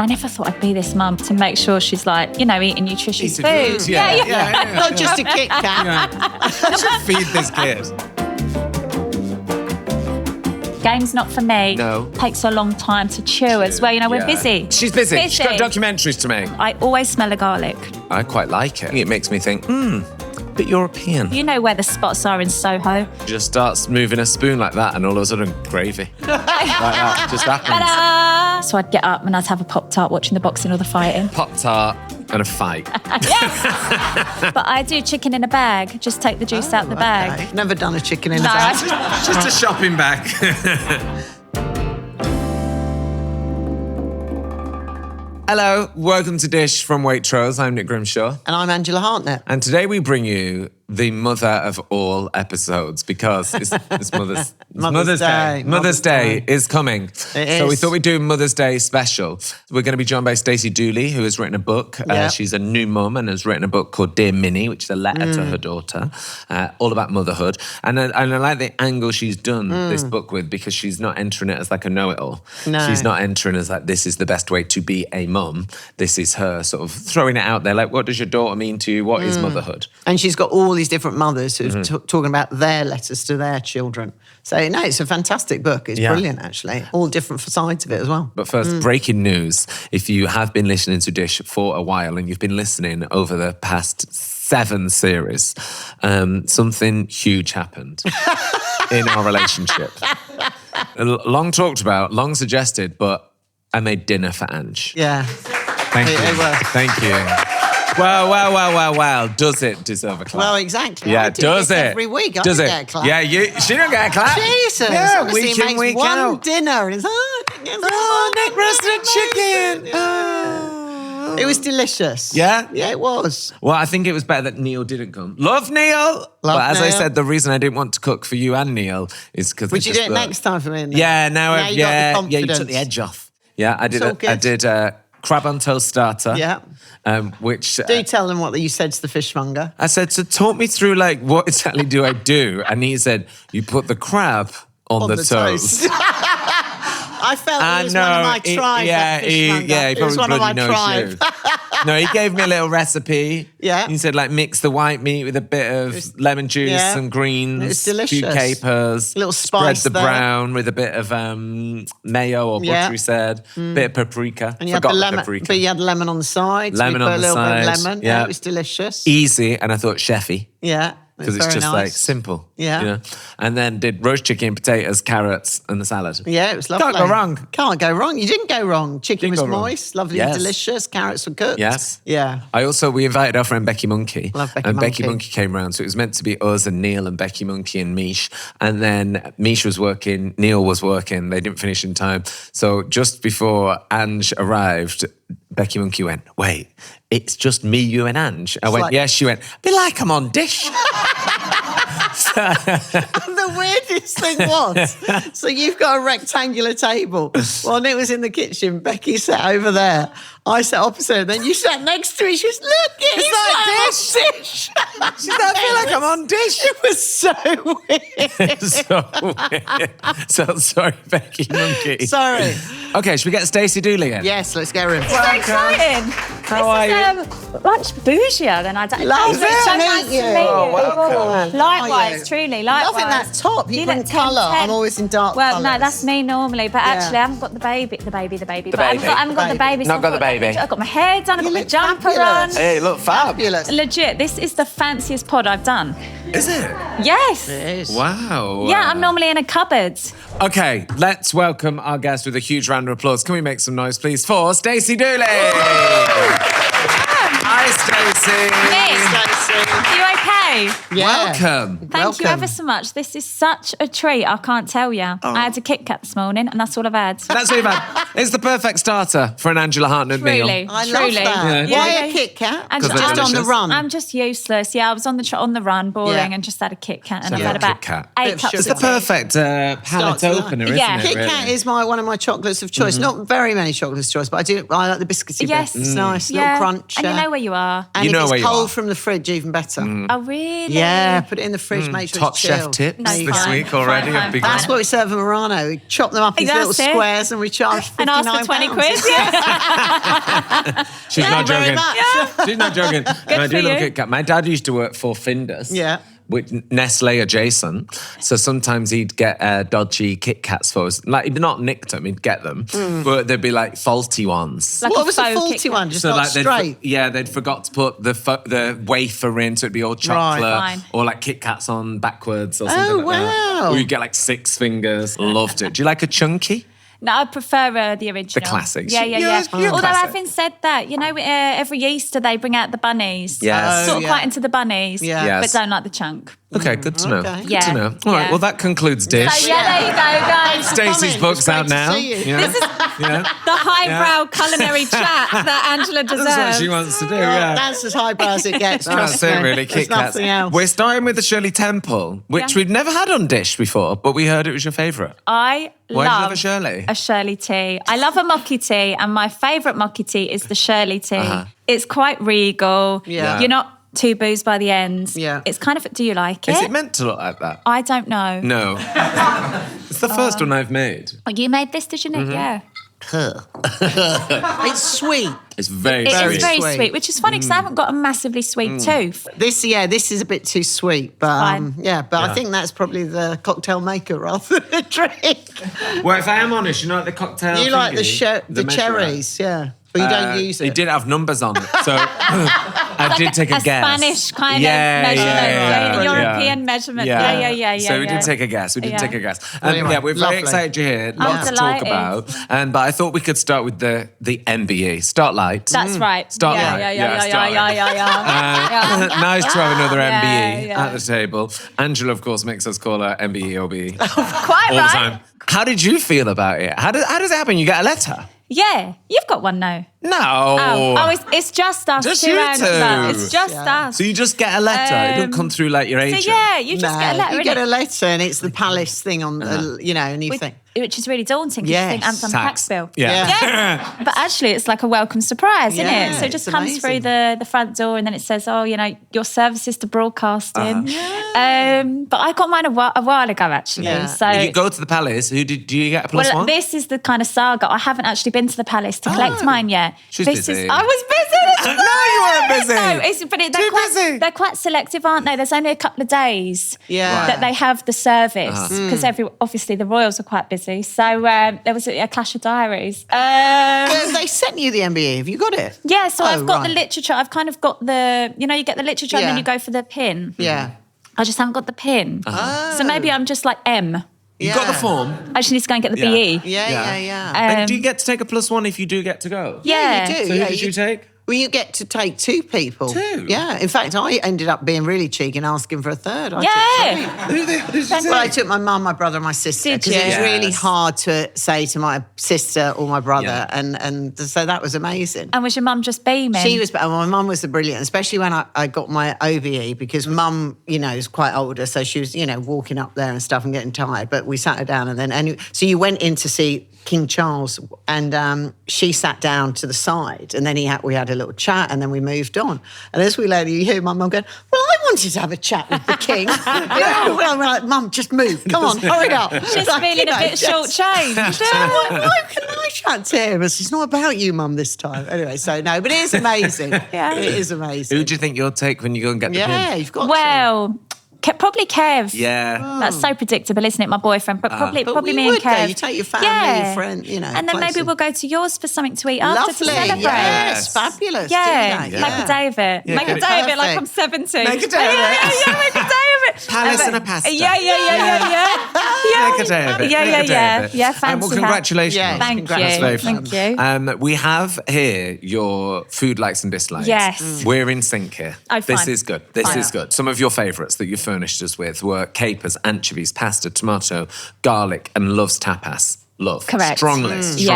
I never thought I'd be this mum to make sure she's like, eating nutritious food. Yeah. Not just a Kit Kat. I should feed this kid. Game's not for me. No. Takes a long time to chew as well. We're busy. She's busy. She's got documentaries to make. I always smell the garlic. I quite like it. It makes me think, bit European. You know where the spots are in Soho. Just starts moving a spoon like that and all of a sudden gravy. Like that just happens. Ta-da! So I'd get up and I'd have a Pop-Tart watching the boxing or the fighting. Pop-Tart and a fight. Yes! But I do chicken in a bag. Just take the juice out the bag. Okay. Never done a chicken in a bag. Just a shopping bag. Hello, welcome to Dish from Waitrose. I'm Nick Grimshaw. And I'm Angela Hartnett. And today we bring you the mother of all episodes because it's Mother's Day. Mother's Day is coming. So we thought we'd do a Mother's Day special. We're going to be joined by Stacey Dooley, who has written a book. She's a new mum and has written a book called Dear Minnie, which is a letter to her daughter, all about motherhood. And I like the angle she's done this book with because she's not entering it as like a know-it-all. No. She's not entering as like, this is the best way to be a mum. This is her sort of throwing it out there. Like, what does your daughter mean to you? What is motherhood? And she's got all these different mothers who are talking about their letters to their children. So, no, it's a fantastic book. It's brilliant, actually. All different sides of it as well. But first, breaking news. If you have been listening to Dish for a while and you've been listening over the past 7 series, something huge happened in our relationship. Long talked about, long suggested, but I made dinner for Ange. Yeah. Thank you. Thank you. Well. Does it deserve a clap? Well, exactly. Yeah, I do does this it? every week. I does don't it? get a clap. Yeah, she don't get a clap. Jesus. Yeah, Obviously week he in, makes week one out. dinner and it's, Nick roasted chicken. Oh. It was delicious. Yeah? Yeah, it was. Well, I think it was better that Neil didn't come. Love Neil! But as I said, the reason I didn't want to cook for you and Neil is because... Would you do it next time for me? Yeah, now you got the confidence. you took the edge off. Yeah, I did crab on toast starter. Yeah. Which... do tell them what you said to the fishmonger. I said, so talk me through, like, what exactly do I do? And he said, you put the crab on the toast. I felt he was one of my tribe, that fishmonger. He probably one of my knows tribe. you. No, he gave me a little recipe. Yeah. He said, like, mix the white meat with a bit of lemon juice and greens. It was delicious. A few capers. A little spice Spread the brown with a bit of mayo or butter, he said. Bit of paprika. And you had the lemon, but you had lemon on the side. Lemon on the side. A little bit of lemon. Yeah. It was delicious. Easy, and I thought chefy. Yeah. Because it's just like simple. Yeah. You know? And then did roast chicken, potatoes, carrots, and the salad. Yeah, it was lovely. Can't go wrong. Can't go wrong. You didn't go wrong. Chicken was moist, lovely, delicious. Carrots were cooked. Yes. Yeah. We invited our friend Becky Monkey. Love Becky and Monkey. Becky Monkey came round. So it was meant to be us and Neil and Becky Monkey and Mish. And then Mish was working, Neil was working. They didn't finish in time. So just before Ange arrived, Becky Monkey went, wait, it's just me, you and Ange? I went, yes. She went, be like I'm on Dish. The weirdest thing was, so you've got a rectangular table. Well, Nick was in the kitchen. Becky sat over there. I sat opposite her. Then you sat next to me. She was, look, it's like Dish. She's like, I feel like I'm on Dish. It was so weird. So sorry, Becky Monkey. Sorry. Okay, should we get Stacey Dooley in? Yes, let's get her in. So exciting. How are you? Much bougier than I don't. Love It's it. so Meet nice to you. meet you. welcome. Likewise, truly, likewise. Loving that top. You bring colour. I'm always in dark Well, colours. no, that's me normally, but actually I haven't got the baby. But I haven't got the baby. Not got the baby. I've got my hair done, I've got my jumper on. Hey, look, fab. Fabulous. Legit, this is the fanciest pod I've done. Is it? Yes. It is. Wow. Yeah, I'm normally in a cupboard. Okay, let's welcome our guest with a huge round of applause. Can we make some noise, please, for Stacey Dooley? Hi, Stacey. Nick, you okay? Yeah. Welcome. Thank you ever so much. This is such a treat, I can't tell you. I had a Kit Kat this morning and that's all I've had. That's what you've had. It's the perfect starter for an Angela Hartnett meal. Truly. I love that. Yeah. Why Yeah. a Kit Kat? And Because Just they're on the delicious. run. I'm just useless. Yeah, I was on the run, boring. boring and just had a Kit Kat. And I've had about Kit Kat. 8 cups It's of the tea. perfect palate opener, isn't Yeah. it? Kit really? Kat is one of my chocolates of choice. Not very many chocolates of choice, but I like the biscuity Yes. bit. It's nice, little crunch. And you know where you are. And You if know it's where you cold are. from the fridge, even better. Oh, really? Yeah, put it in the fridge, make sure Top it's chef chilled. tips No, this fine, week already. fine, have begun. That's what we serve at Murano. We chop them up into That's little it. squares and we charge £59. And ask for 20 quid. Yeah. She's not very joking. much. She's not joking. And I do for love you. Kit Kat. My dad used to work for Findus. Yeah. With Nestle adjacent. So sometimes he'd get dodgy Kit Kats for us. Like, he'd not nicked them, he'd get them. But they'd be like faulty ones. Like What a was the faux faulty Kit Kat. one? Just not straight? they'd forgot to put the wafer in, so it'd be all chocolate. Fine. Or like Kit Kats on backwards or something like that. wow. Or you get like 6 fingers. Loved it. Do you like a chunky? No, I prefer the original. The classics. Yeah. You're Although classic. having said that, every Easter they bring out the bunnies. Yes. Sort of yeah. quite into the bunnies. Yeah. Yes. But don't like the chunk. Okay, good to know. Okay. Good Yeah. to know. All right, Yeah. well, that concludes Dish. So yeah, there you go, guys. Stacey's It's book's great out to now. see you. Yeah. This is Yeah. the highbrow culinary chat that Angela deserves. That's what she wants to do, yeah. That's as highbrow as it gets. That's trust it, me. really. There's Kit Kats. nothing else. We're starting with the Shirley Temple, which Yeah. we'd never had on Dish before, but we heard it was your favourite. I Why do you love love a Shirley? A Shirley tea. I love a mocky tea, and my favourite mocky tea is the Shirley tea. Uh-huh. It's quite regal. Yeah. You're not too boozed by the ends. Yeah. It's kind of. Do you like it? Is it meant to look like that? I don't know. No. It's the first one I've made. Oh, you made this, did you, Nick? Mm-hmm. Yeah. It's sweet. It's very It sweet. is very sweet. sweet, which is funny because I haven't got a massively sweet tooth. This is a bit too sweet, but Fine. I think that's probably the cocktail maker rather than the drink. Well, if I am honest, you know, like the cocktail. You like the measure cherries, yeah, but you don't use It it. did have numbers on it, so I did take a guess. Spanish kind of Yeah, measurement, yeah, European measurement. Yeah. So we yeah. did take a guess. We did Yeah. take a guess. Anyway, Yeah, we're very lovely. excited you're here. I'm Lots to talk delighted. about. But I thought we could start with the MBE. Start light. That's right. Start yeah, light. yeah. Start light. Yeah. Nice to have another Yeah, MBE yeah. at the table. Angela, of course, makes us call her MBE OBE Quite all right. the time. How did you feel about it? How does it happen? You get a letter? Yeah, you've got one now. No. It's just us. Just two, you Angela. two. It's just us. So you just get a letter. It don't come through like your So agent. yeah, you just get a letter. You get innit? a letter, and it's the palace thing on, and you think. Which is really daunting because you think Yes. Amazon tax bill. Yeah. Yeah. But actually, it's like a welcome surprise, isn't Yeah, it? So it just it's comes through the front door and then it says, your services to broadcasting. But I got mine a while ago, actually. Yeah. So You go to the palace. Do you get a plus one? this is the kind of saga. I haven't actually been to the palace to collect mine yet. She's this busy. I was busy. No, you weren't busy. No, Too busy. they're quite selective, aren't they? There's only a couple of days Yeah. that they have the service because obviously the royals are quite busy. So there was a clash of diaries. They sent you the MBE. Have you got it? Yeah, so I've got the right. little I've kind of got the, you get the literature and then Yeah. you go for the pin. Yeah. I just haven't got the pin. So maybe I'm just like M. You got the form. I just need to go and get the Yeah. BE. Yeah. And do you get to take a plus one if you do get to go? Yeah. you do. So yeah, who did you take? Well, you get to take 2 people. 2? Yeah. In fact, I ended up being really cheeky and asking for a third. I took Yeah. 3. Who did you take? Well, I took my mum, my brother, and my sister Did because it was you? really Yes. hard to say to my sister or my brother, Yeah. and so that was amazing. And was your mum just beaming? She was, my mum was brilliant, especially when I got my OBE because mum, is quite older, so she was, walking up there and stuff and getting tired. But we sat her down, and then so you went in to see King Charles, and she sat down to the side, and then we had a little chat, and then we moved on. And as we later, you hear my mum going, "Well, I wanted to have a chat with the king." Well, I'm like, "Mum, just move. Come on, hurry up." She's feeling a bit short-changed. Why can I chat to him? It's not about you, Mum, this time. Anyway, so no, but it is amazing. Yeah. It is amazing. Who do you think you'll take when you go and get the Yeah, pin? you've got to. Well, probably Kev. Yeah. That's so predictable, isn't it? My boyfriend, but probably But me you and would, though. Kev. You take your family, your friend, And then maybe places. we'll go to yours for something to eat after to Lovely. celebrate. Yes, fabulous. Yeah, Do that, make a day of it. Yeah, Make a good. day of it like Perfect. I'm 70. Make a day of yeah, it. Yeah, make a day of it. Palace and a pasta. Yeah. Make a day of it. Yeah, Make a day yeah. of it. Yeah, fancy well, that. congratulations. Yeah, Thank congrats. you. Very fun. Thank you. We have here your food likes and dislikes. Yes. We're in sync here. Oh, This fine. is good. This Fine. is good. Some of your favourites that you furnished us with were capers, anchovies, pasta, tomato, garlic, and loves tapas. love. Correct. Strong list. We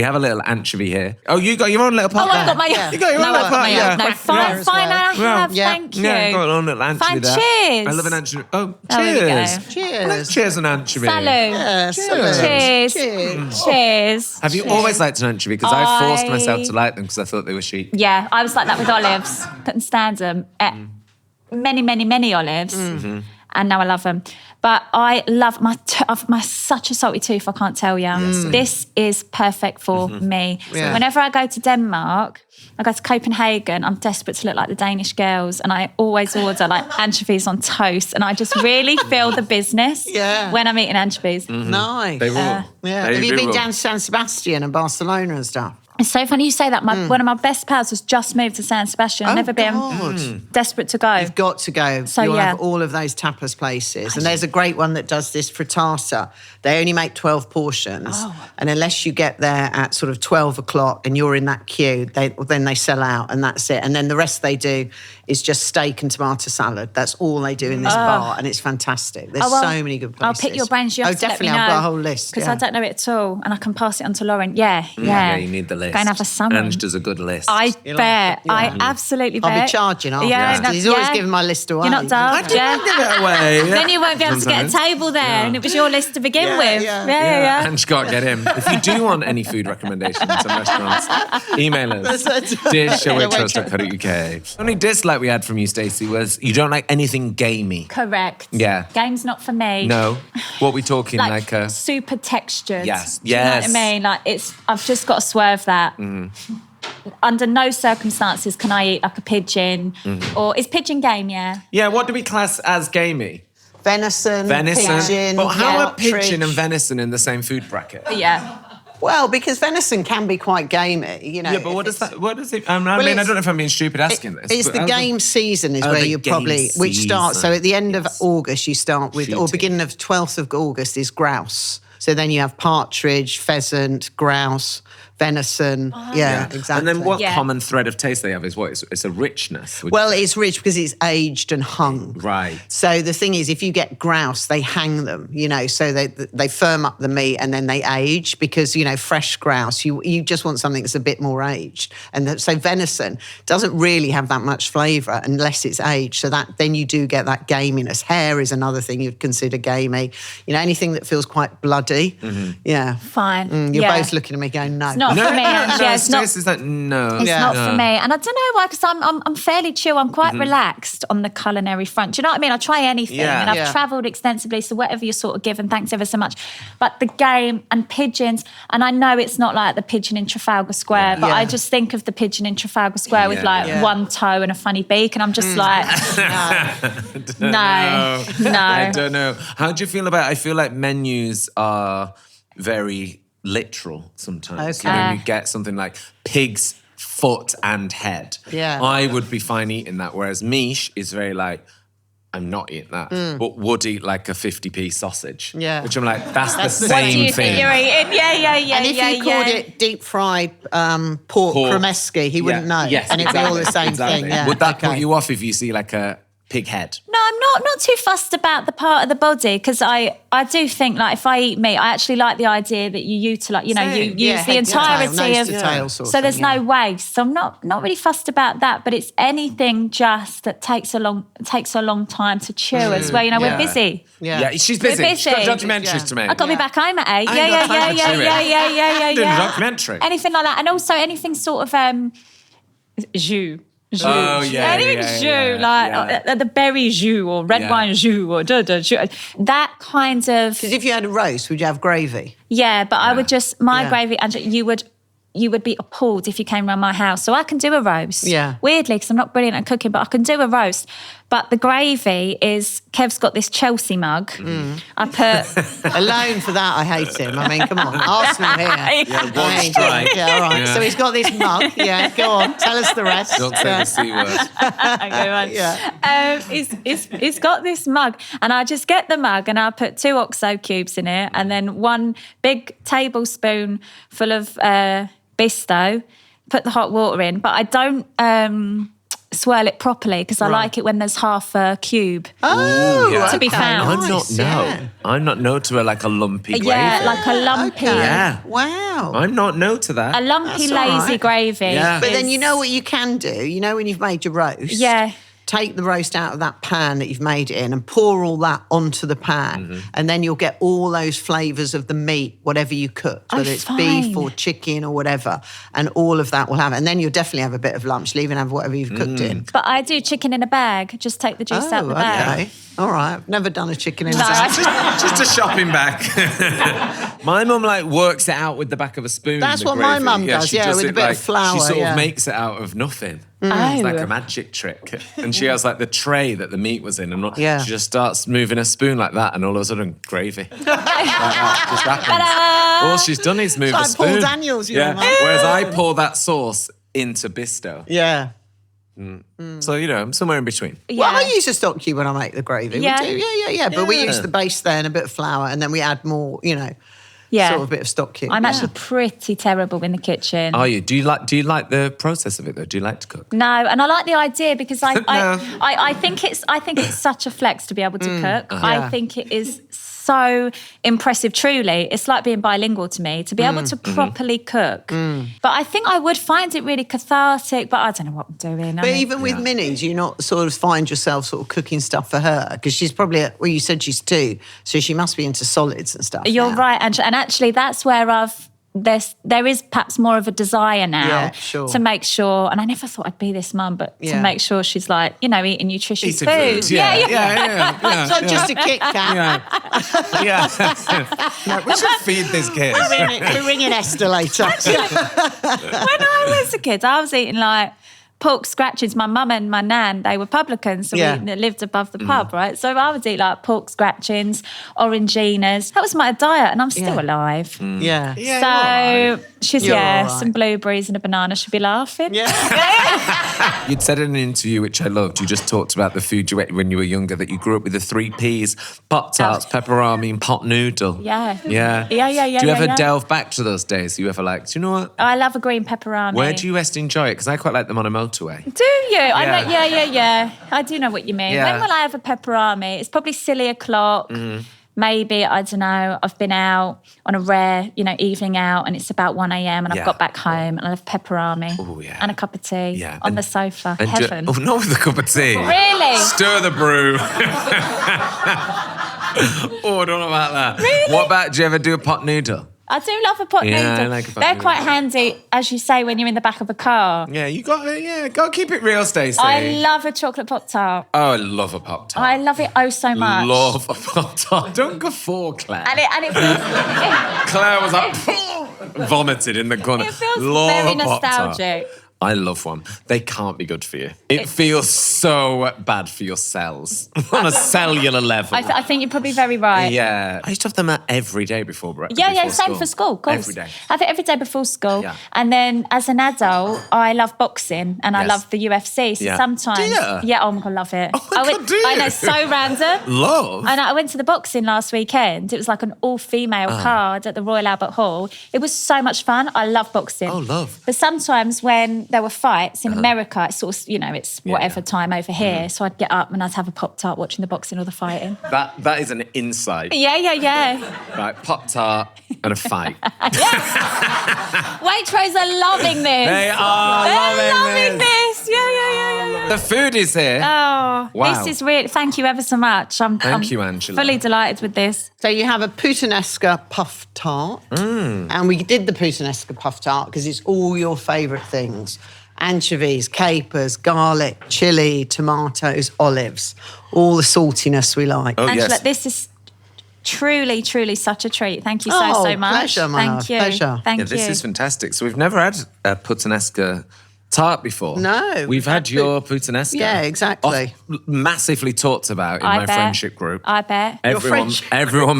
have a little anchovy here. Oh, you got your own little pot. I've got my You got your own little pot. Yeah. No, fine, I have. Thank you. Yeah, got your own little anchovy there. Cheers. I love an anchovy. Oh, There we cheers. go. Cheers. Cheers on anchovy. Salud. Cheers. Have you always liked an anchovy? Because I forced myself to like them because I thought they were chic. Yeah, I was like that with olives. Couldn't stand them. Many olives. And now I love them. But I love my such a salty tooth, I can't tell you. This is perfect for me. So whenever I go to Denmark, I go to Copenhagen, I'm desperate to look like the Danish girls, and I always order like anchovies on toast, and I just really feel the business when I'm eating anchovies. Nice. They rule. Have you been down to San Sebastian and Barcelona and stuff? It's so funny you say that. One of my best pals has just moved to San Sebastian. I've never been. Desperate to go. You've got to go. So, You'll have all of those tapas places. And there's a great one that does this frittata. They only make 12 portions. And unless you get there at sort of 12 o'clock and you're in that queue, then they sell out and that's it. And then the rest they do is just steak and tomato salad. That's all they do in this bar. And it's fantastic. There's so many good places. I'll pick your brains. You have to definitely. Let me know, I've got a whole list. Because I don't know it at all. And I can pass it on to Lauren. Yeah, you need the list. Go and have a sandwich. Ange does a good list. I bet. I absolutely bet. I'll be charging, aren't I? He's always giving my list away. You're not dumb. I didn't give it away. Then you won't be able to get a table there. And it was your list to begin with. Yeah. Ange can't get him. If you do want any food recommendations in restaurants, email us. dish@waitrose.co.uk. The only dislike we had from you, Stacey, was you don't like anything gamey. Correct. Yeah. Game's not for me. No. What are we talking like super textured. Yes. Do you know what I mean? Like I've just got to swerve that. Under no circumstances can I eat like a pigeon. Or is pigeon game, Yeah, what do we class as gamey? Venison. Pigeon. But how are partridge. pigeon and venison in the same food bracket? Yeah. Well, because venison can be quite gamey, you know. Yeah, but what does it? I don't know if I'm being stupid asking this. It's the game season is where you which starts. So at the end of August, you start with, or beginning of 12th of August is grouse. So then you have partridge, pheasant, grouse, venison. Exactly. And then what common thread of taste they have is what? It's a richness. Well, it's rich because it's aged and hung. Right. So the thing is, if you get grouse, they hang them, you know, so they firm up the meat and then they age because, you know, fresh grouse, you just want something that's a bit more aged. And so venison doesn't really have that much flavour unless it's aged. So then you do get that gaminess. Hare is another thing you'd consider gamey. You know, anything that feels quite bloody. Yeah. Fine. You're both looking at me going, no. It's not for me. It's not. It's like, no. It's not for me. And I don't know why, because I'm fairly chill. I'm quite relaxed on the culinary front. Do you know what I mean? I try anything. And I've travelled extensively, so whatever you're sort of given, thanks ever so much. But the game and pigeons, and I know it's not like the pigeon in Trafalgar Square, but I just think of the pigeon in Trafalgar Square with like one toe and a funny beak, and I'm just like, no. I don't know. How do you feel about it? I feel like menus are very literal sometimes. Okay. You know, you get something like pig's foot and head. Yeah. I would be fine eating that, whereas miche is very like, I'm not eating that, but would eat like a 50p sausage. Yeah. Which I'm like, that's the same thing. You're eating. Yeah. And if you called it deep fried pork kremeski, he wouldn't know. Yes, and it'd be all the same thing. Yeah. Would that put you off if you see like a pig head? No, I'm not too fussed about the part of the body, because I do think like if I eat meat, I actually like the idea that you utilise, you know, you use the entirety of so there's no waste. So I'm not really fussed about that, but it's anything just that takes a long time to chew as well. You know, we're busy. Yeah, she's busy. She's got documentaries to make. I've got to be back home at 8. Yeah. Doing a documentary. Anything like that, and also anything sort of jus. Oh, yeah. Anything jus, like the berry jus or red wine jus or jus. That kind of... Because if you had a roast, would you have gravy? Yeah, but I would just... My gravy, and you would be appalled if you came around my house. So I can do a roast. Yeah. Weirdly, because I'm not brilliant at cooking, but I can do a roast. But the gravy is... Kev's got this Chelsea mug. I put... Alone for that, I hate him. I mean, come on. Arsenal here. One strike. Yeah, all right. Yeah. So he's got this mug. Yeah, go on. Tell us the rest. Don't say the C word. He's got this mug, and I just get the mug and I put 2 OXO cubes in it, and then 1 big tablespoon full of Bisto, put the hot water in, but I don't swirl it properly because I like it when there's half a cube to be found. I'm not no to like a lumpy gravy. Yeah, like a lumpy. Okay. Yeah. Wow. I'm not no to that. A lumpy, That's all lazy right. gravy. Yeah. But then you know what you can do? You know when you've made your roast? Yeah. Take the roast out of that pan that you've made it in and pour all that onto the pan. And then you'll get all those flavours of the meat, whatever you cooked, whether it's beef or chicken or whatever. And all of that will have it. And then you'll definitely have a bit of lunch. Leave and have whatever you've cooked in. But I do chicken in a bag. Just take the juice out of the bag. Okay. All right. I've never done a chicken in a bag. Just a shopping bag. My mum like works it out with the back of a spoon. That's the what my gravy. mum does, she with a bit of flour. She sort yeah. of makes it out of nothing. Oh. It's like a magic trick. And she has like the tray that the meat was in, and she just starts moving a spoon like that, and all of a sudden gravy. Like that just happens. All she's done is move a like spoon. Paul Daniels, your mum. Whereas I pour that sauce into Bisto. Yeah. So, I'm somewhere in between. Yeah. Well, I use a stock cube when I make the gravy. Yeah. We do. Yeah. But we use the base there and a bit of flour, and then we add more, sort of bit of stock cube. I'm actually pretty terrible in the kitchen. Are you? Do you like the process of it though? Do you like to cook? No, and I like the idea because I think it's such a flex to be able to cook. I think it is so impressive, truly. It's like being bilingual to me, to be able to properly cook. But I think I would find it really cathartic, but I don't know what I'm doing. But even with Minnie, do you not sort of find yourself sort of cooking stuff for her? Because she's probably, you said she's 2, so she must be into solids and stuff. You're now. right, Angela. And actually that's where there is perhaps more of a desire now to make sure, and I never thought I'd be this mum, but to make sure she's like, eating nutritious food. Yeah. It's not just a Kit Kat. We should feed this kid. We're ringing Esther later. When I was a kid, I was eating like pork scratchings. My mum and my nan, they were publicans, so we lived above the pub, right? So I would eat like pork scratchings, oranginas. That was my diet, and I'm still alive. Yeah. So she's some blueberries and a banana. She'd be laughing. Yeah. You'd said in an interview, which I loved, you just talked about the food you ate when you were younger, that you grew up with the 3 Ps, Pop-Tarts, Pepperami and pot noodle. Yeah. Do you ever delve back to those days? Do you ever like, do you know what? I love a green pepperami. Where do you best enjoy it? Because I quite like them on a motorway. Do you? Yeah. I do know what you mean. Yeah. When will I have a pepperami? It's probably silly o'clock. Maybe, I don't know, I've been out on a rare, evening out, and it's about 1 a.m. and I've got back home and I have pepperami and a cup of tea on the sofa. Heaven. Not with a cup of tea. Really? Stir the brew. I don't know about that. Really? What about, do you ever do a pot noodle? I do love a pot noodle. I like a pot They're noodle. quite handy, as you say, when you're in the back of a car. Yeah, you got to keep it real, Stacey. I love a chocolate Pop-Tart. Oh, I love a Pop-Tart. I love it so much. Love a Pop-Tart. Don't guffaw, Claire. And it feels, Claire was like, vomited in the corner. it feels Love very a Pop-Tart. nostalgic. I love one. They can't be good for you. It feels so bad for your cells on a cellular level. I think you're probably very right. Yeah. I used to have them every day before breakfast. Yeah, same for school, of course. Every day. I have it every day before school. Yeah. And then as an adult, I love boxing and I love the UFC. So Yeah. sometimes... Do you? Yeah, oh my God, love it. Oh my God, do you? I know, so random. Love? And I went to the boxing last weekend. It was like an all-female card at the Royal Albert Hall. It was so much fun. I love boxing. Oh, love. But sometimes when there were fights in America, it's sort of, it's whatever time over here. So I'd get up and I'd have a Pop-Tart watching the boxing or the fighting. That is an insight. Yeah. Right, Pop-Tart and a fight. Waitrose are loving this. They are loving this. Yeah. The food is here. Oh, Wow. this is really, thank you ever so much. Thank you, Angela. Fully delighted with this. So you have a puttanesca puff tart. And we did the puttanesca puff tart because it's all your favourite things. Anchovies, capers, garlic, chilli, tomatoes, olives. All the saltiness we like. Oh, Angela, yes. this is truly such a treat. Thank you so much. Pleasure, my love, Thank you. pleasure. Thank Yeah, you. this is fantastic. So we've never had a puttanesca tart before. No. We've had your puttanesca. Yeah, exactly. Massively talked about in I my bet. friendship group. I bet. Everyone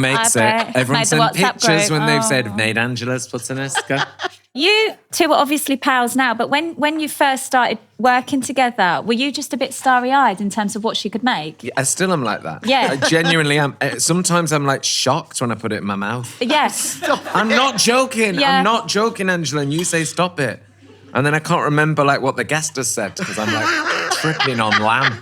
makes I it. bet. Everyone Made the sent WhatsApp pictures group. when they've said, Oh. made Angela's puttanesca. You two are obviously pals now, but when you first started working together, were you just a bit starry-eyed in terms of what she could make? I still am like that. Yeah. I genuinely am. Sometimes I'm like shocked when I put it in my mouth. Yes. I'm not joking. Yeah. I'm not joking, Angela. And you say stop it. And then I can't remember like what the guest has said because I'm like tripping on lamb.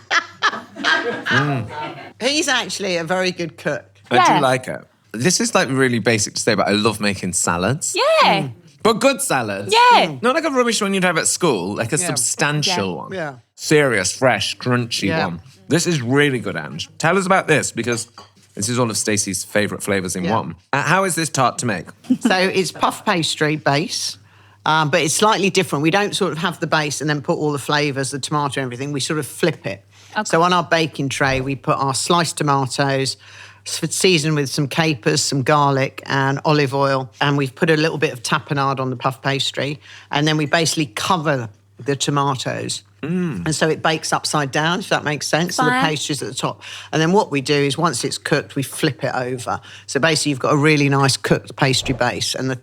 He's actually a very good cook. I do like it. This is like really basic to say, but I love making salads. Yeah. But good salads. Yeah. Not like a rubbish one you'd have at school, like a substantial one. Yeah. Serious, fresh, crunchy one. This is really good, Ange. Tell us about this, because this is all of Stacey's favourite flavours in one. How is this tart to make? So it's puff pastry base, but it's slightly different. We don't sort of have the base and then put all the flavours, the tomato and everything. We sort of flip it. Okay. So on our baking tray, we put our sliced tomatoes, seasoned with some capers, some garlic and olive oil. And we've put a little bit of tapenade on the puff pastry. And then we basically cover the tomatoes. And so it bakes upside down, if that makes sense. So the pastry's at the top. And then what we do is once it's cooked, we flip it over. So basically you've got a really nice cooked pastry base and the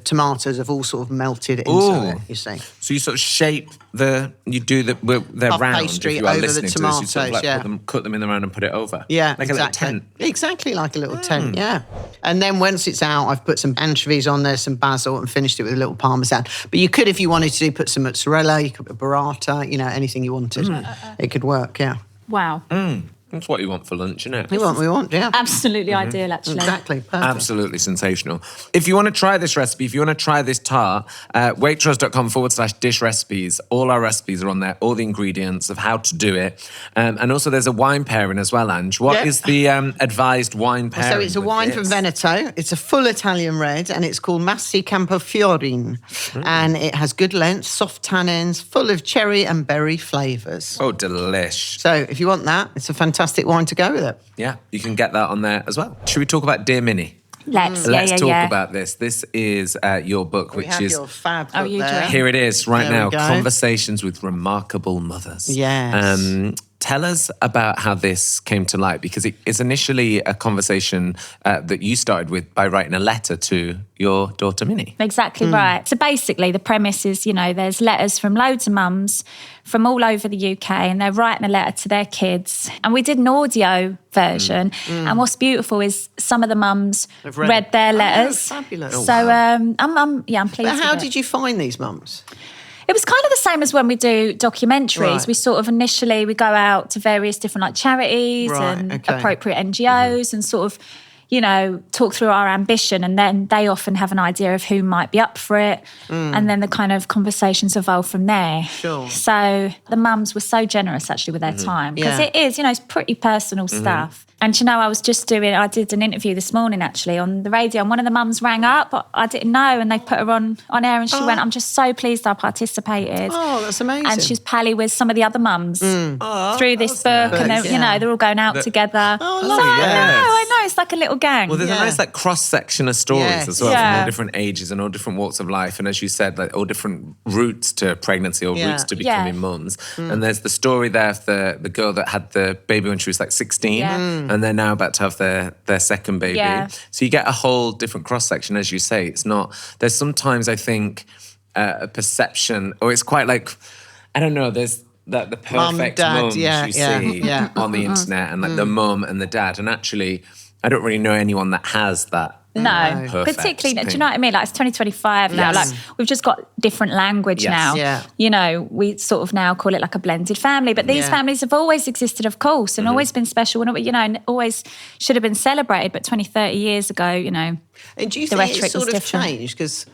tomatoes have all sort of melted into it, you see. So you sort of shape they're puff round pastry if you are over listening the to us. You sort of tomatoes, like cut them in the round and put it over. Yeah, like exactly. a little tent. Exactly like a little tent, yeah. And then once it's out, I've put some anchovies on there, some basil, and finished it with a little parmesan. But you could, if you wanted to, put some mozzarella, you could put burrata, anything you wanted. It could work, yeah. Wow. That's what you want for lunch, isn't it? We want, yeah. Absolutely ideal, actually. Exactly, perfect. Absolutely sensational. If you want to try this recipe, if you want to try this tart, waitrose.com/dish recipes. All our recipes are on there, all the ingredients of how to do it. And also there's a wine pairing as well, Ange. What is the advised wine pairing? So it's a wine from Veneto. It's a full Italian red and it's called Masi Campofiorin. And it has good length, soft tannins, full of cherry and berry flavours. Oh, delish. So if you want that, it's a fantastic wine to go with it. Yeah, you can get that on there as well. Should we talk about Dear Minnie? Let's talk about this. This is your book, which is your fab book there. Here it is right There now. we go. Conversations with Remarkable Mothers. Yes. Tell us about how this came to light, because it is initially a conversation that you started with by writing a letter to your daughter, Minnie. Exactly right. So basically the premise is, there's letters from loads of mums from all over the UK and they're writing a letter to their kids. And we did an audio version. And what's beautiful is some of the mums read their letters. Oh, fabulous. So I'm pleased But how with it. did you find these mums? It was kind of the same as when we do documentaries. Right. We sort of initially, we go out to various different charities and appropriate NGOs and sort of, talk through our ambition, and then they often have an idea of who might be up for it. And then the kind of conversations evolve from there. Sure. So the mums were so generous actually with their time, because it is, it's pretty personal stuff. And I did an interview this morning actually on the radio, and one of the mums rang up, but I didn't know, and they put her on air, and she went, I'm just so pleased I participated. Oh, that's amazing. And she's pally with some of the other mums through this book, and they're all going out together. Oh, So lovely. I know, it's like a little gang. Well, there's a nice cross-section of stories as well, Yeah. from all different ages and all different walks of life. And as you said, like all different routes to pregnancy or routes to becoming mums. And there's the story there of the girl that had the baby when she was like 16 and they're now about to have their second baby. Yeah. So you get a whole different cross-section, as you say. It's not, there's sometimes I think a perception, or it's quite like, I don't know, there's the perfect mums you see on the internet, and like the mum and the dad. And actually, I don't really know anyone that has that. No, perfect particularly, thing. do you know what I mean? Like, it's 2025 now. Like, we've just got different language now. Yeah. We sort of now call it like a blended family, but these families have always existed, of course, and always been special, and always should have been celebrated. But 20, 30 years ago, And do you the think rhetoric it's sort was of different. changed? Because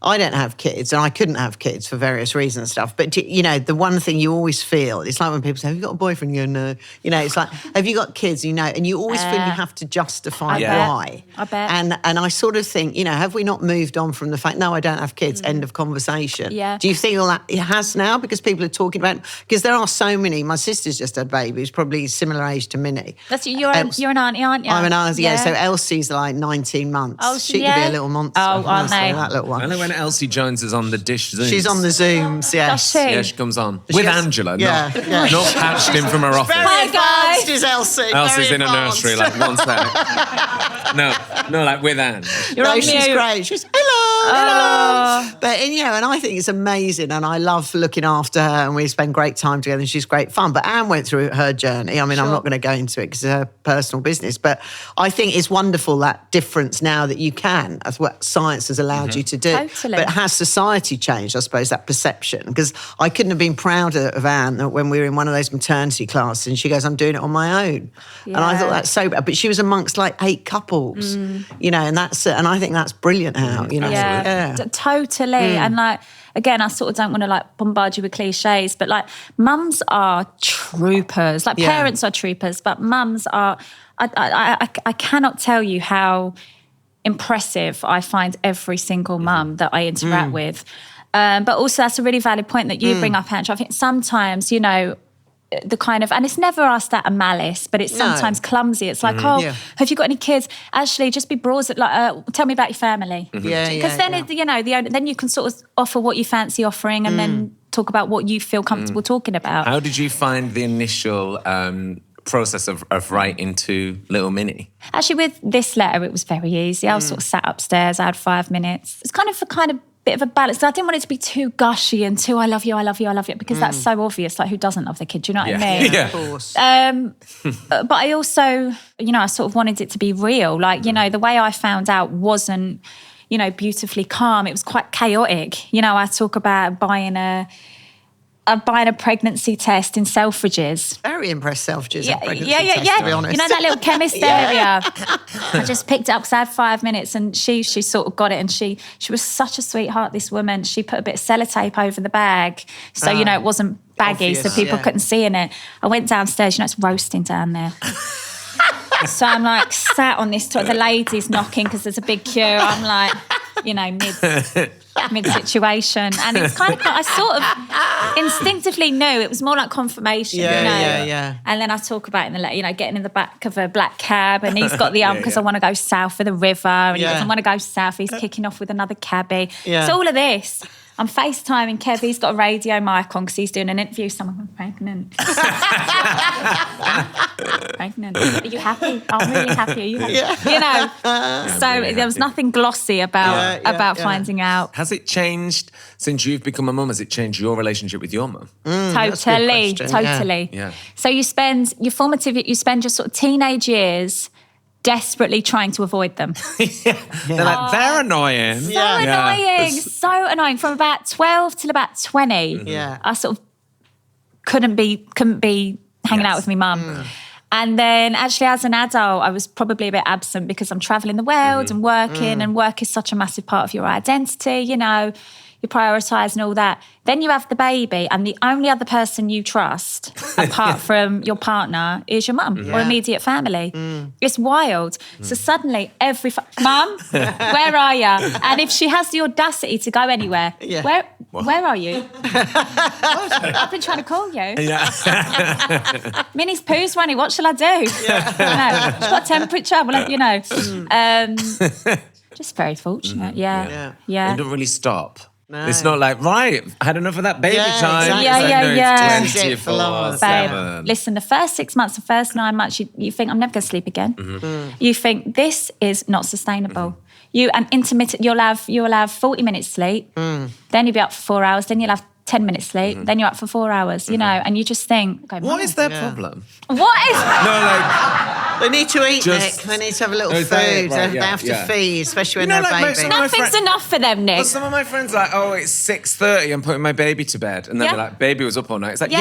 I don't have kids and I couldn't have kids for various reasons and stuff. But, the one thing you always feel, it's like when people say, have you got a boyfriend? You go, no. It's like, have you got kids? And you always feel you have to justify why. I bet. And I sort of think, have we not moved on from the fact, no, I don't have kids, end of conversation. Yeah. Do you feel that it has now? Because people are talking about, because there are so many, my sister's just had babies, probably similar age to Minnie. you're an auntie, aren't you? I'm an auntie, so Elsie's like 19 months. Oh, she could be a little monster. Oh, aren't they? That little one. I know when Elsie joins us on the dish Zooms. She's on the Zooms, yes. Does she? Yeah, she comes on. With has- Angela, yeah, not patched in from her office. Hi, guys. Is Elsie. Elsie's very in a advanced. nursery, like one sec. No, like with Anne. You're on she's mute. great. She's, hello. But, and I think it's amazing and I love looking after her and we spend great time together and she's great fun. But Anne went through her journey. I mean, I'm not going to go into it because it's her personal business, but I think it's wonderful that difference now that you can, that's what science has allowed you to do. Totally. But has society changed, I suppose, that perception? Because I couldn't have been prouder of Anne that when we were in one of those maternity classes and she goes, I'm doing it on my own. And I thought that's so bad. But she was amongst like 8 couples, and and I think that's brilliant how, Totally. And like, again, I sort of don't want to like bombard you with cliches, but like mums are troopers, like parents are troopers, but mums are, I cannot tell you how impressive I find every single mum that I interact with. But also that's a really valid point that you bring up, Andrew. I think sometimes, the kind of, and it's never asked out of malice, but it's sometimes clumsy. It's like, have you got any kids? Actually, just be broad, like, tell me about your family. Because then you can sort of offer what you fancy offering and then talk about what you feel comfortable talking about. How did you find the initial process of writing to little Minnie? Actually, with this letter, it was very easy. I was sort of sat upstairs. I had 5 minutes. It's kind of bit of a balance. I didn't want it to be too gushy and too I love you, because that's so obvious. Like, who doesn't love their kid? Do you know what I mean? Yeah, of course. But I also, I sort of wanted it to be real. Like, the way I found out wasn't, beautifully calm. It was quite chaotic. I talk about buying a pregnancy test in Selfridges. Very impressed Selfridges. Yeah, to be honest. That little chemist area. I just picked it up because I had 5 minutes and she sort of got it and she was such a sweetheart, this woman. She put a bit of sellotape over the bag so, it wasn't baggy so people couldn't see in it. I went downstairs, it's roasting down there. So I'm like sat on this the ladies knocking because there's a big queue. I'm like, mid situation, and it's kind of I sort of instinctively knew it was more like confirmation, Yeah. And then I talk about in the letter, getting in the back of a black cab, and he's got the because I want to go south of the river, and he doesn't want to go south. He's kicking off with another cabbie. So all of this. I'm FaceTiming Kev. He's got a radio mic on because he's doing an interview. Someone pregnant. Pregnant. Are you happy? I'm really happy. Are you happy? So there was nothing glossy about finding out. Has it changed since you've become a mum? Has it changed your relationship with your mum? Totally. Yeah. So you spend your sort of teenage years desperately trying to avoid them. They're like, they're annoying. So annoying. From about 12 till about 20, I sort of couldn't be hanging out with my mum. And then actually as an adult, I was probably a bit absent because I'm travelling the world and working, and work is such a massive part of your identity, you prioritise and all that. Then you have the baby, and the only other person you trust, apart from your partner, is your mum or immediate family. It's wild. So suddenly, Mum, where are you? And if she has the audacity to go anywhere, where are you? I've been trying to call you. Minnie's poo's running. What shall I do? She's got temperature. Well, just very fortunate. Yeah. It don't really stop. No. It's not like, right, I had enough of that baby time. Exactly. It's 24/7. Babe, listen, the first 6 months, the first 9 months, you think, I'm never going to sleep again. You think, this is not sustainable. Intermittent, you'll have 40 minutes sleep, then you'll be up for 4 hours, then you'll have 10 minutes sleep, then you're up for 4 hours, and you just think, okay, what is their problem? What is... They need to eat, Nick. They need to have a little food. They have to feed, especially when they're babies. Nothing's enough for them, Nick. Well, some of my friends are like, it's 6:30, I'm putting my baby to bed. And then they're like, baby was up all night. It's like,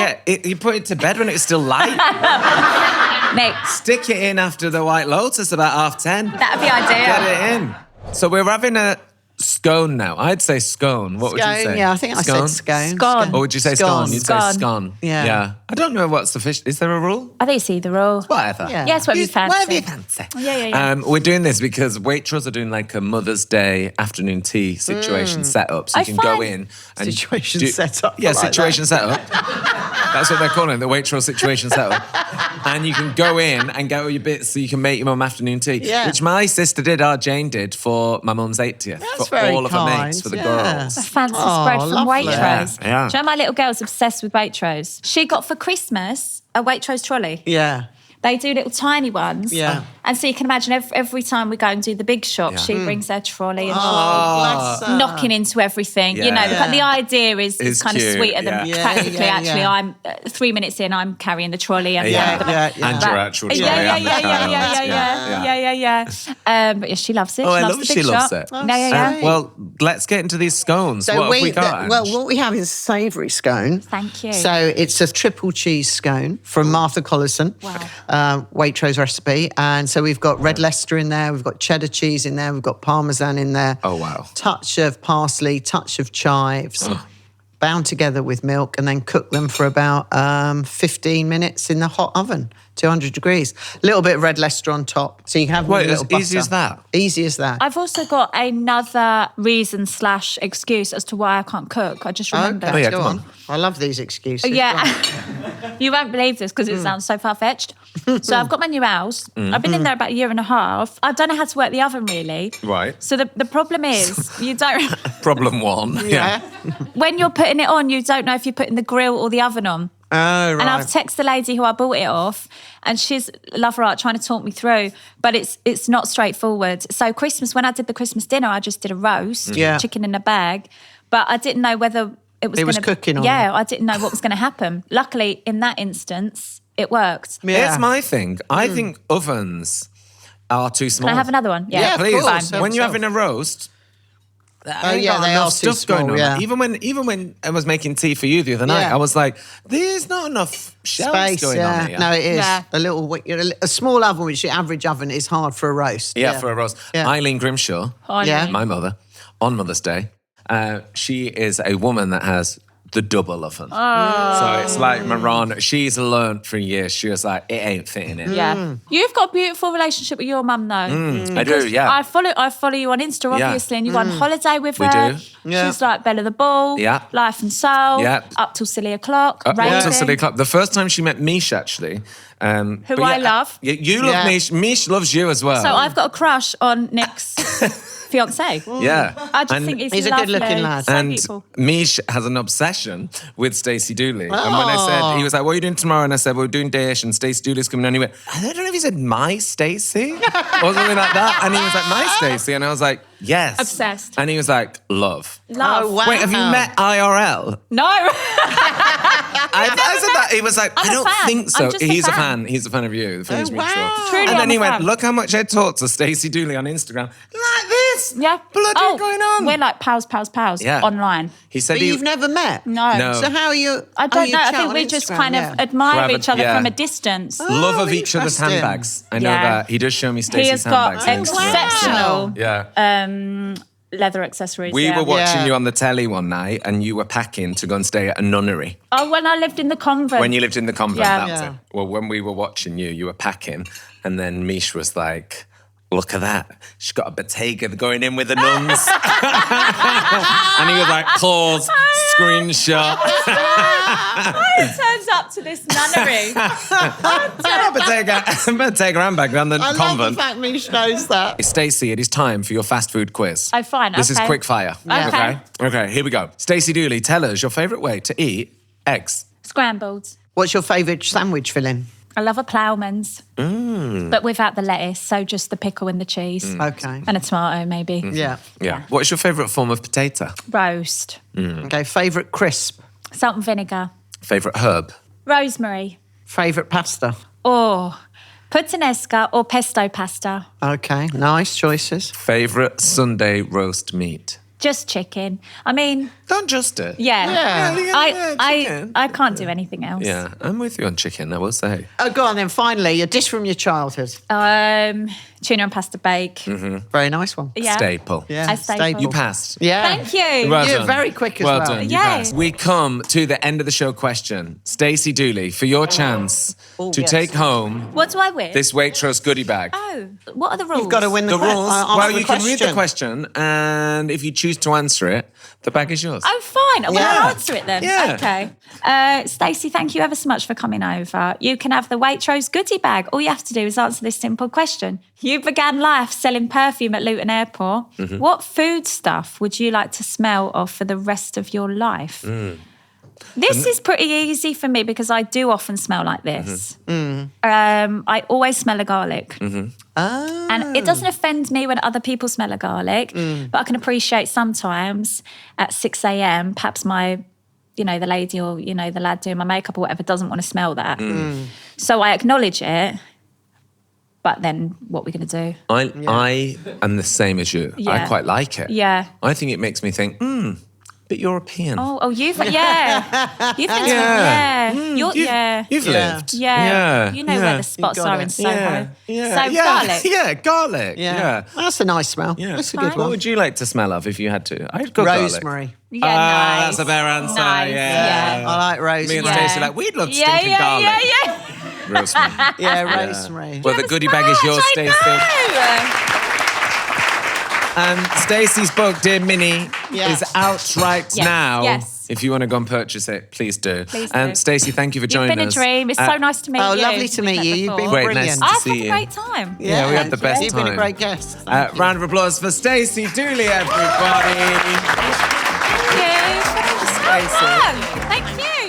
you put it to bed when it was still light. Nick. Stick it in after the White Lotus about 10:30. That'd be ideal. Get it in. So we're having a scone now. I'd say scone. What would you say? Yeah, I think I said scone. Scone. Or would you say scone? You'd say scone. Yeah. I don't know what's the fish. Is there a rule? I think it's either or. Whatever. Yeah, it's whatever you fancy. Whatever you fancy. Yeah. We're doing this because Waitrose are doing like a Mother's Day afternoon tea situation set up. So you can go in and situation set up. Yeah, situation set up. That's what they're calling it, the Waitrose situation set up. And you can go in and get all your bits so you can make your mum afternoon tea. Yeah. Which my sister did, our Jane did, for my mum's 80th. That's for very all of her kind, mates, for the girls. A fancy spread from lovely. Waitrose. Yeah. Do you know my little girl's obsessed with Waitrose? She got for Christmas a Waitrose trolley. Yeah. They do little tiny ones. Yeah. And so you can imagine every time we go and do the big shop, she brings her trolley and bless her. knocking into everything. You know, the idea is kind of cute, sweeter than practically. Actually, yeah. I'm 3 minutes in, I'm carrying the trolley. And And your actual trolley. But yeah, she loves it. Oh, she I loves love the she big loves shop. it. sweet. Well, let's get into these scones. So what have we got? what we have is savoury scone. Thank you. So it's a triple cheese scone from Martha Collison. Wow. Waitrose recipe. And so we've got red Leicester in there, we've got cheddar cheese in there, we've got Parmesan in there. Oh, wow. Touch of parsley, touch of chives. Bound together with milk and then cook them for about 15 minutes in the hot oven, 200 degrees. A little bit of red Leicester on top. So you can have Wait, a little as easy butter. as that? Easy as that. I've also got another reason / excuse as to why I can't cook. I just remembered. Oh, yeah, go come on. I love these excuses. Yeah. You won't believe this because it sounds so far-fetched. So I've got my new house. I've been in there about a year and a half. I don't know how to work the oven really. Right. So the problem is you don't... Problem one. Yeah. When you're putting it on, you don't know if you're putting the grill or the oven on. Oh, right. And I've texted the lady who I bought it off, and she's, love her art, trying to talk me through, but it's not straightforward. So Christmas, when I did the Christmas dinner, I just did a roast, chicken in a bag, but I didn't know whether it was cooking on Yeah, I didn't know what was going to happen. Luckily, in that instance, it worked. Yeah. Here's my thing. I think ovens are too small. Can I have another one? Yeah, of please. course. When you're having a roast, Oh, yeah, they are too stuff going small, on. yeah. Even when I was making tea for you the other night, Yeah. I was like, "There's not enough shells Space, going on here." No, it is. Yeah. A small oven, which the average oven is hard for a roast. Yeah, for a roast. Yeah. Eileen Grimshaw, Yeah. my mother, on Mother's Day, she is a woman that has the double oven. So it's like Maran. She's learnt for years. She was like, it ain't fitting in. Yeah. You've got a beautiful relationship with your mum, though. I do, yeah. I follow you on Insta, Yeah. obviously, and you go on holiday with We her. do. Yeah. She's like Bella the Bull, Yeah. Life and Soul, Yeah. up till silly o'clock, Up raving. till Silly Club. The first time she met Mish, actually. Who I love. You love Yeah. Mish. Mish loves you as well. So I've got a crush on Nick's fiancé. Yeah. I just And- think he's He's a lovely. good-looking lad. So And beautiful. Mish has an obsession with Stacey Dooley. And when I said, he was like, what are you doing tomorrow? And I said, well, we're doing Dish and Stacey Dooley's coming on. He went, I don't know if he said, my Stacey? Or something like that. And he was like, my Stacey? And I was like, yes. Obsessed. And he was like, love. Love. Oh, wow. Wait, have you met IRL? No. I said that. He was like, I'm I a don't fan. think so. I'm just a He's a fan. fan. He's a fan of you. The Finish wow. Mutual. Truly, And then I'm he a went, fan. look how much I talked to Stacey Dooley on Instagram. Like this. Yeah. Bloody going on. We're like pals Yeah. online. He said But you've never met? No. No. So how are you? I don't you know. I chat think on we just Instagram, kind yeah. of admire Grab a- each other yeah. from a distance. love Oh, of each other's interesting. handbags. I know Yeah. that. He does show me He Stacey's has got handbags. on Instagram. exceptional Yeah. leather accessories. We yeah. were watching Yeah. you on the telly one night and you were packing to go and stay at a nunnery. Oh, when I lived in the convent. When you lived in the convent, Yeah. that was Yeah. it. Well, when we were watching you, you were packing and then Mish was like, look at that. She's got a Bottega going in with the nuns. And he was like, pause, screenshot. It turns up to this nunnery. Bottega handbag around the I love convent. the fact Mish knows that. Stacey, it is time for your fast food quiz. Oh, fine, This is okay. quick fire. Okay. Okay, here we go. Stacey Dooley, tell us your favourite way to eat eggs. Scrambled. What's your favourite sandwich filling? I love a ploughman's, but without the lettuce, so just the pickle and the cheese. Okay. And a tomato, maybe. Yeah. Yeah. What's your favourite form of potato? Roast. Okay. Favourite crisp? Salt and vinegar. Favourite herb? Rosemary. Favourite pasta? Or puttanesca or pesto pasta. Okay. Nice choices. Favourite Sunday roast meat? Just chicken. I mean, Don't just it. yeah. Yeah, I chicken. can't do anything else. Yeah, I'm with you on chicken, I will say. Oh, go on then. Finally, a dish from your childhood. Tuna and pasta bake. Very nice one. Yeah. Staple. Yeah. A staple. You passed. Yeah. Thank you. Well You're done. very quick as well. Done. You Yay. passed. We come to the end of the show question. Stacey Dooley, for your chance to yes. take home What do I win? this Waitrose goodie bag. Oh, what are the rules? You've got to win the, The rules, answer well, the you can read the question, and if you choose to answer it, the bag is yours. Oh, fine. Well, Yeah. I'll answer it then. Yeah. Okay. Stacey, thank you ever so much for coming over. You can have the Waitrose goodie bag. All you have to do is answer this simple question. You began life selling perfume at Luton Airport. Mm-hmm. What food stuff would you like to smell of for the rest of your life? This is pretty easy for me because I do often smell like this. I always smell of garlic. And it doesn't offend me when other people smell of garlic, but I can appreciate sometimes at 6 a.m, perhaps my, the lady or, the lad doing my makeup or whatever doesn't want to smell that. So I acknowledge it, but then what are we going to do? I am the same as you. I Yeah. quite like it. Yeah. I think it makes me think, bit European. You've been You've lived. Yeah. You know where the spots got are it. in Soho. Yeah. So garlic. Yeah, garlic. Yeah. That's a nice smell. Yeah. That's a Fine. good What one. would you like to smell of if you had to? I'd go Rosemary. Yeah, nice. That's a fair answer. Nice, Yeah. I like rosemary. Me and Yeah. Stacey are like, we'd love stinking garlic. Yeah. Rosemary. Yeah, rosemary. Well, the goodie bag is yours, Stacey. And Stacey's book, Dear Minnie, Yes. is out right now. Yes. If you want to go and purchase it, please do. Please And do. Stacey, thank you for joining You've us. been a dream. It's so nice to meet you. Oh, lovely to meet you. You've been Great, brilliant. nice to I've see had a you. great time. Yeah, we had the best You've been a time. great guest. Thank you. Round of applause for Stacey Dooley, everybody. Thank you. Stacey. Thank you.